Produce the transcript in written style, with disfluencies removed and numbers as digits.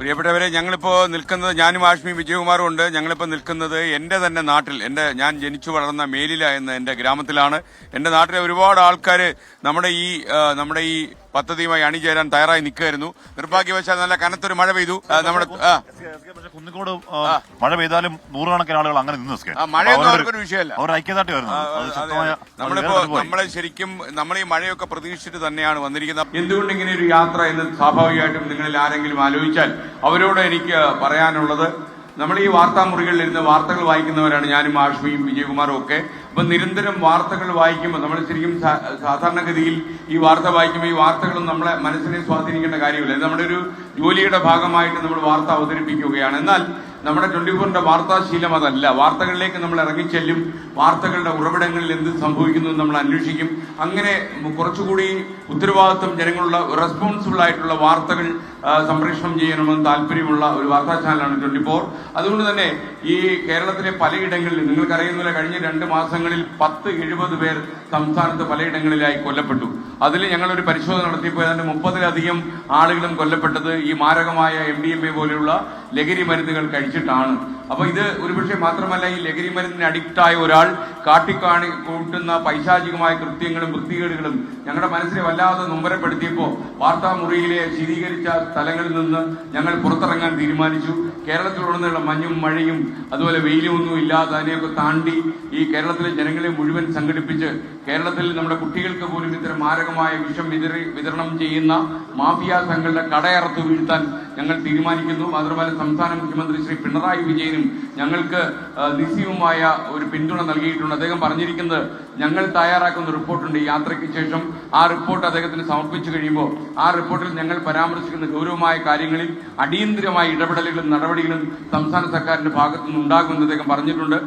പ്രിയപ്പെട്ടവരെ, ഞങ്ങളിപ്പോ നിൽക്കുന്നത്, ഞാനും ആഷ്മി വിജയകുമാറും ഉണ്ട്. ഞങ്ങളിപ്പോ നിൽക്കുന്നത് എന്റെ തന്നെ നാട്ടിൽ, ഞാൻ ജനിച്ചു വളർന്ന മേലില എന്ന എന്റെ ഗ്രാമത്തിലാണ്. എന്റെ നാട്ടിലെ ഒരുപാട് ആൾക്കാർ നമ്മുടെ ഈ പദ്ധതിയുമായി അണിചേരാൻ തയ്യാറായി നിൽക്കുകയായിരുന്നു. നിർഭാഗ്യവശാൽ നല്ല കനത്തൊരു മഴ പെയ്തു. നമ്മുടെ കുന്നിക്കോട് മഴ പെയ്താലും നൂറുകണക്കിന് ആളുകൾ അങ്ങനെ നിന്ന് മഴയൊന്നും അവർക്കൊരു വിഷയമല്ല. അവർ ഐക്യദാർഢ്യമായിരുന്നു. നമ്മൾ ഈ മഴയൊക്കെ പ്രതീക്ഷിച്ചിട്ട് തന്നെയാണ് വന്നിരിക്കുന്നത്. എന്തുകൊണ്ട് ഇങ്ങനെ ഒരു യാത്ര എന്ന് സ്വാഭാവികമായിട്ടും നിങ്ങളിൽ ആരെങ്കിലും ആലോചിച്ചാൽ അവരോട് എനിക്ക് പറയാനുള്ളത്, നമ്മൾ ഈ വാർത്താമുറികളിൽ ഇരുന്ന് വാർത്തകൾ വായിക്കുന്നവരാണ് ഞാനും ആഷ്മിയും വിജയകുമാറും ഒക്കെ. അപ്പൊ നിരന്തരം വാർത്തകൾ വായിക്കുമ്പോൾ നമ്മൾ ശരിക്കും സാധാരണഗതിയിൽ ഈ വാർത്ത വായിക്കുമ്പോൾ ഈ വാർത്തകളും നമ്മളെ മനസ്സിനെ സ്വാധീനിക്കേണ്ട കാര്യമില്ല. ഇത് നമ്മുടെ ഒരു ജോലിയുടെ ഭാഗമായിട്ട് നമ്മൾ വാർത്ത അവതരിപ്പിക്കുകയാണ്. എന്നാൽ നമ്മുടെ 24-ന്റെ വാർത്താശീലം അതല്ല. വാർത്തകളിലേക്ക് നമ്മൾ ഇറങ്ങിച്ചെല്ലും, വാർത്തകളുടെ ഉറവിടങ്ങളിൽ എന്ത് സംഭവിക്കുന്നു നമ്മൾ അന്വേഷിക്കും. അങ്ങനെ കുറച്ചുകൂടി ഉത്തരവാദിത്വം ജനങ്ങളുള്ള റെസ്പോൺസിബിൾ ആയിട്ടുള്ള വാർത്തകൾ സംപ്രേഷണം ചെയ്യണമെന്ന് താല്പര്യമുള്ള ഒരു വാർത്താ ചാനലാണ് 24. അതുകൊണ്ട് തന്നെ ഈ കേരളത്തിലെ പലയിടങ്ങളിൽ നിങ്ങൾക്കറിയുന്നില്ല, കഴിഞ്ഞ 2 മാസങ്ങളിൽ 10-70 പേർ സംസ്ഥാനത്ത് പലയിടങ്ങളിലായി കൊല്ലപ്പെട്ടു. അതിൽ ഞങ്ങളൊരു പരിശോധന നടത്തിയപ്പോൾ ഏതാണ്ട് 30-ലധികം ആളുകളും കൊല്ലപ്പെട്ടത് ഈ മാരകമായ MDMA പോലെയുള്ള ലഹരി മരുന്നുകൾ കഴിച്ചിട്ടാണ്. അപ്പൊ ഇത് ഒരുപക്ഷെ മാത്രമല്ല, ഈ ലഹരി മരുന്നിന് അഡിക്റ്റായ ഒരാൾ കൂട്ടുന്ന പൈശാചികമായ കൃത്യങ്ങളും വൃത്തികേടുകളും ഞങ്ങളുടെ മനസ്സിനെ വല്ലാതെ നൊമ്പരപ്പെടുത്തിയപ്പോൾ വാർത്താമുറിയിലെ ശീതീകരിച്ച സ്ഥലങ്ങളിൽ നിന്ന് ഞങ്ങൾ പുറത്തിറങ്ങാൻ തീരുമാനിച്ചു. കേരളത്തിലുടനീളം മഞ്ഞും മഴയും അതുപോലെ വെയിലും ഒന്നും ഇല്ലാതെ അതിനെയൊക്കെ താണ്ടി ഈ കേരളത്തിലെ ജനങ്ങളെ മുഴുവൻ സംഘടിപ്പിച്ച് കേരളത്തിൽ നമ്മുടെ കുട്ടികൾക്ക് പോലും ഇത്തരം മാരകമായ വിഷം വിതരണം ചെയ്യുന്ന മാഫിയ സംഘങ്ങളുടെ കടയറത്ത് വീഴ്ത്താൻ ഞങ്ങൾ തീരുമാനിക്കുന്നു. മാത്രമല്ല സംസ്ഥാന മുഖ്യമന്ത്രി ശ്രീ പിണറായി വിജയനും ഞങ്ങൾക്ക് നിസ്സീമമായ ഒരു പിന്തുണ നൽകിയിട്ടുണ്ട്. അദ്ദേഹം പറഞ്ഞിരിക്കുന്നത്, ഞങ്ങൾ തയ്യാറാക്കുന്ന റിപ്പോർട്ടുണ്ട് ഈ യാത്രയ്ക്ക് ശേഷം. ആ റിപ്പോർട്ട് അദ്ദേഹത്തിന് സമർപ്പിച്ചു കഴിയുമ്പോൾ ആ റിപ്പോർട്ടിൽ ഞങ്ങൾ പരാമർശിക്കുന്ന ഗൗരവമായ കാര്യങ്ങളിൽ അടിയന്തരമായ ഇടപെടലുകളും നടപടികളും സംസ്ഥാന സർക്കാരിന്റെ ഭാഗത്തുനിന്ന് ഉണ്ടാകുമെന്ന് അദ്ദേഹം പറഞ്ഞിട്ടുണ്ട്.